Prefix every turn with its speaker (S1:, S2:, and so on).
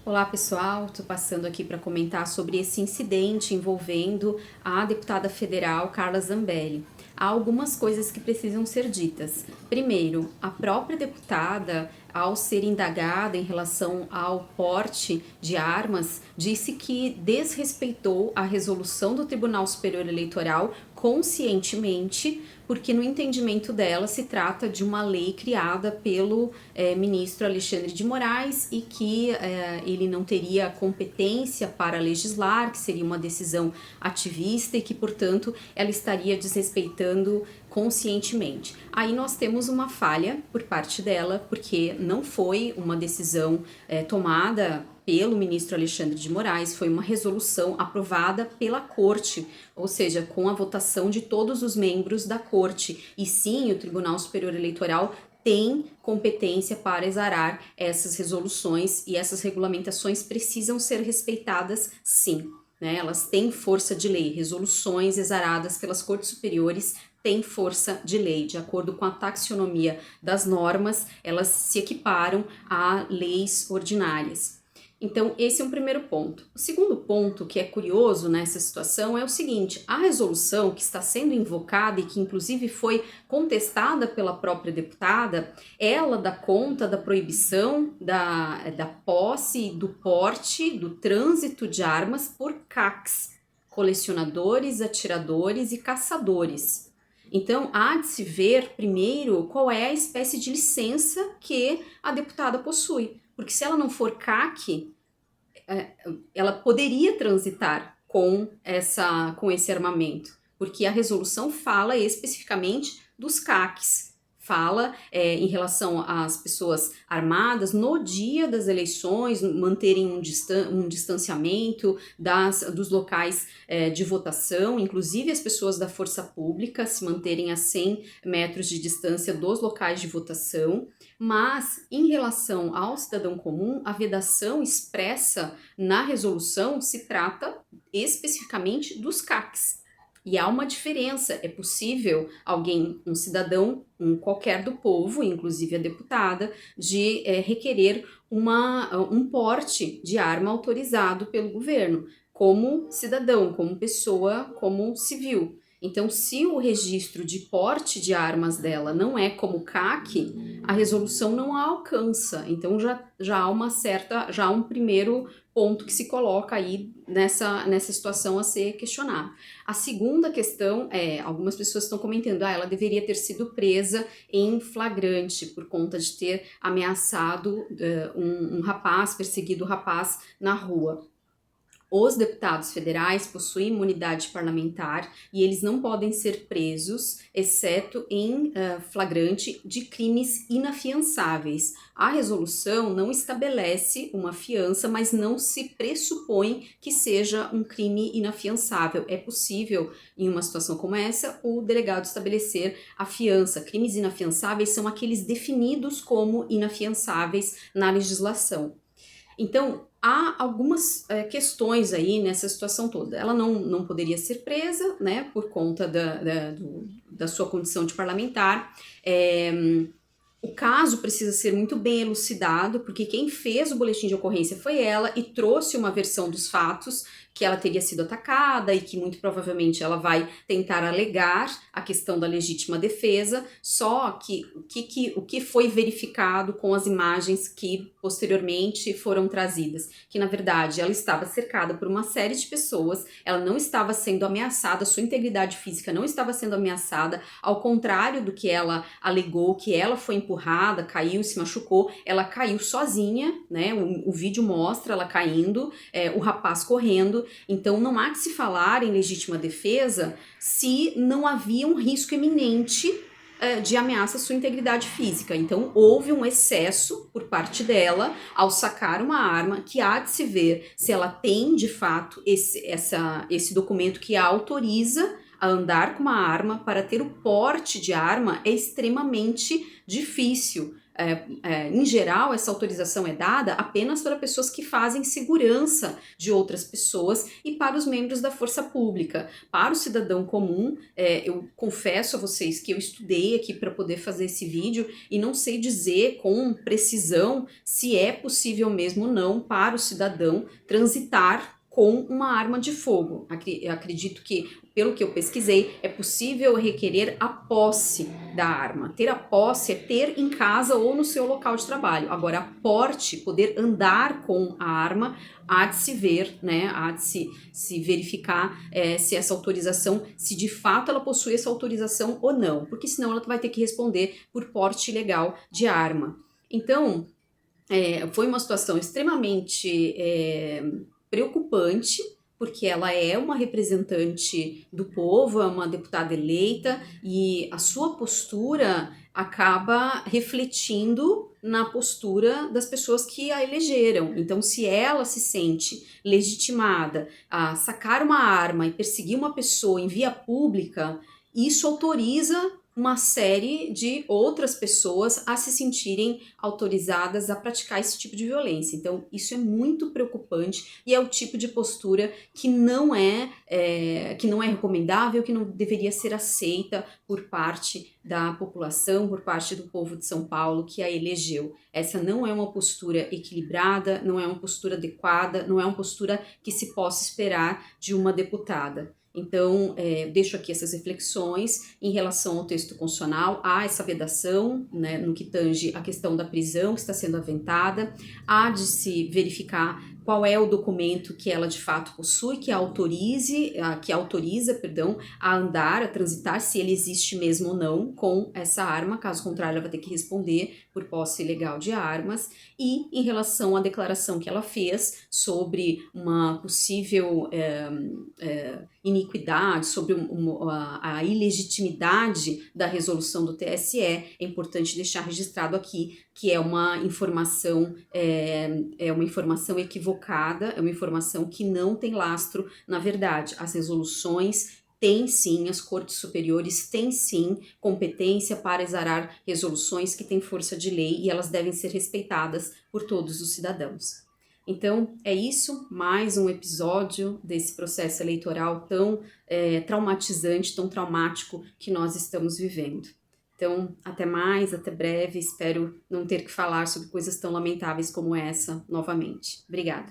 S1: Olá pessoal, estou passando aqui para comentar sobre esse incidente envolvendo a deputada federal Carla Zambelli. Há algumas coisas que precisam ser ditas. Primeiro, a própria deputada, ao ser indagada em relação ao porte de armas, disse que desrespeitou a resolução do Tribunal Superior Eleitoral conscientemente, porque no entendimento dela se trata de uma lei criada pelo ministro Alexandre de Moraes e que ele não teria competência para legislar, que seria uma decisão ativista e que, portanto, ela estaria desrespeitando conscientemente. Aí nós temos uma falha por parte dela, porque não foi uma decisão tomada pelo ministro Alexandre de Moraes, foi uma resolução aprovada pela Corte, ou seja, com a votação de todos os membros da Corte. E sim, o Tribunal Superior Eleitoral tem competência para exarar essas resoluções e essas regulamentações precisam ser respeitadas, sim. Né? Elas têm força de lei, resoluções exaradas pelas Cortes Superiores têm força de lei, de acordo com a taxonomia das normas, elas se equiparam a leis ordinárias. Então, esse é um primeiro ponto. O segundo ponto, que é curioso nessa situação, é o seguinte: a resolução que está sendo invocada e que inclusive foi contestada pela própria deputada, ela dá conta da proibição da posse, do porte, do trânsito de armas por CACs, colecionadores, atiradores e caçadores. Então, há de se ver primeiro qual é a espécie de licença que a deputada possui. Porque se ela não for CAC, ela poderia transitar com esse armamento. Porque a resolução fala especificamente dos CACs. Fala em relação às pessoas armadas no dia das eleições, manterem um distanciamento dos locais de votação, inclusive as pessoas da força pública se manterem a 100 metros de distância dos locais de votação. Mas, em relação ao cidadão comum, a vedação expressa na resolução se trata especificamente dos CACs. E há uma diferença, é possível um cidadão, qualquer do povo, inclusive a deputada, de requerer um porte de arma autorizado pelo governo, como cidadão, como pessoa, como civil. Então, se o registro de porte de armas dela não é como CAC, a resolução não a alcança. Então, já há um primeiro ponto que se coloca aí nessa situação a ser questionado. A segunda questão é, algumas pessoas estão comentando, ela deveria ter sido presa em flagrante por conta de ter ameaçado um rapaz, perseguido o rapaz na rua. Os deputados federais possuem imunidade parlamentar e eles não podem ser presos, exceto em flagrante de crimes inafiançáveis. A resolução não estabelece uma fiança, mas não se pressupõe que seja um crime inafiançável. É possível, em uma situação como essa, o delegado estabelecer a fiança. Crimes inafiançáveis são aqueles definidos como inafiançáveis na legislação. Então, há algumas questões aí nessa situação toda. Ela não poderia ser presa, né, por conta da sua condição de parlamentar. O caso precisa ser muito bem elucidado, porque quem fez o boletim de ocorrência foi ela e trouxe uma versão dos fatos, que ela teria sido atacada e que muito provavelmente ela vai tentar alegar a questão da legítima defesa, só que o que foi verificado com as imagens que posteriormente foram trazidas, que na verdade ela estava cercada por uma série de pessoas, ela não estava sendo ameaçada, sua integridade física não estava sendo ameaçada, ao contrário do que ela alegou, que ela foi empurrada, caiu, se machucou, ela caiu sozinha, né? O vídeo mostra ela caindo, o rapaz correndo. Então não há que se falar em legítima defesa se não havia um risco iminente de ameaça à sua integridade física. Então houve um excesso por parte dela ao sacar uma arma, que há de se ver se ela tem de fato esse documento que a autoriza a andar com uma arma. Para ter o porte de arma é extremamente difícil. em geral, essa autorização é dada apenas para pessoas que fazem segurança de outras pessoas e para os membros da força pública. Para o cidadão comum, eu confesso a vocês que eu estudei aqui para poder fazer esse vídeo e não sei dizer com precisão se é possível mesmo ou não para o cidadão transitar com uma arma de fogo. Acredito que, pelo que eu pesquisei, é possível requerer a posse da arma. Ter a posse é ter em casa ou no seu local de trabalho. Agora, a porte, poder andar com a arma, há de se ver, né? Há de se verificar se essa autorização, se de fato ela possui essa autorização ou não, porque senão ela vai ter que responder por porte ilegal de arma. Então, foi uma situação extremamente preocupante, porque ela é uma representante do povo, é uma deputada eleita, e a sua postura acaba refletindo na postura das pessoas que a elegeram. Então, se ela se sente legitimada a sacar uma arma e perseguir uma pessoa em via pública, isso autoriza uma série de outras pessoas a se sentirem autorizadas a praticar esse tipo de violência. Então, isso é muito preocupante e é o tipo de postura que não é recomendável, que não deveria ser aceita por parte da população, por parte do povo de São Paulo que a elegeu. Essa não é uma postura equilibrada, não é uma postura adequada, não é uma postura que se possa esperar de uma deputada. Então, deixo aqui essas reflexões em relação ao texto constitucional. Há essa vedação, né, no que tange a questão da prisão que está sendo aventada. Há de se verificar qual é o documento que ela de fato possui, que autoriza, a andar, a transitar, se ele existe mesmo ou não com essa arma. Caso contrário, ela vai ter que responder por posse ilegal de armas. E em relação à declaração que ela fez sobre uma possível iniquidade, sobre a ilegitimidade da resolução do TSE, é importante deixar registrado aqui que é uma informação equivocada, é uma informação que não tem lastro na verdade. As resoluções têm sim, as cortes superiores têm sim competência para exarar resoluções que têm força de lei e elas devem ser respeitadas por todos os cidadãos. Então, é isso, mais um episódio desse processo eleitoral tão traumatizante, tão traumático que nós estamos vivendo. Então, até mais, até breve, espero não ter que falar sobre coisas tão lamentáveis como essa novamente. Obrigada.